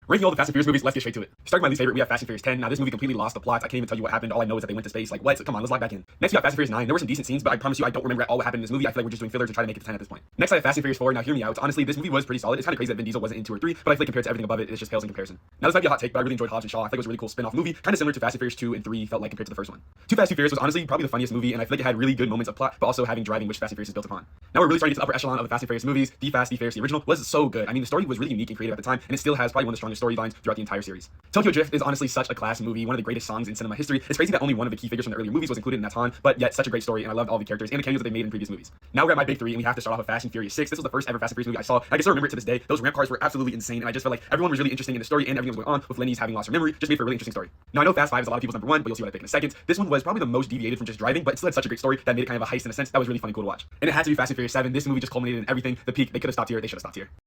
Ranking all the Fast and Furious movies, let's get straight to it. Starting my least favorite, we have Fast and Furious 10. Now, this movie completely lost the plot. I can't even tell you what happened. All I know is that they went to space. Like, what? Come on, let's log back in. Next, we got Fast and Furious 9. There were some decent scenes, but I promise you, I don't remember at all what happened in this movie. I feel like we're just doing filler to try to make it to 10 at this point. Next, I have Fast and Furious 4. Now, hear me out. Honestly, this movie was pretty solid. It's kind of crazy that Vin Diesel wasn't in 2 or 3, but I feel like compared to everything above it, it just pales in comparison. Now, this might be a hot take, but I really enjoyed Hobbs and Shaw. I think it was a really cool spin-off movie, kind of similar to Fast and Furious 2 and 3 felt like compared to the first one. Too Fast, Too Furious was honestly probably the funniest movie, and I feel like it had really good moments of plot, but also having driving, which Fast and Furious is built upon. Now we're really starting to get to the upper echelon of the Fast and Furious movies. The Fast, the Furious, the original was so good. I mean, the story was really unique and creative at the time, and it still has probably one of the strongest storylines throughout the entire series. Tokyo Drift is honestly such a class movie, one of the greatest songs in cinema history. It's crazy that only one of the key figures from the earlier movies was included in that Han, but yet such a great story, and I loved all the characters and the cameos that they made in previous movies. Now we're at my big three, and we have to start off with Fast and Furious 6. This was the first ever Fast and Furious movie I saw. I can still remember it to this day. Those ramp cars were absolutely insane, and I just felt like everyone was really interesting in the story, and everything was going on with Lenny's having lost her memory. Just made for a really interesting story. Now I know Fast 5 is a lot of people's number one, but you'll see what I pick in a second. This one was probably the most deviated from just driving, but it still had such a great story that made it kind of a heist in a sense. That was really fun and cool to watch. And it had to be Fast and Furious 7. This movie just culminated in everything. The peak. They could have stopped here. They should have stopped here.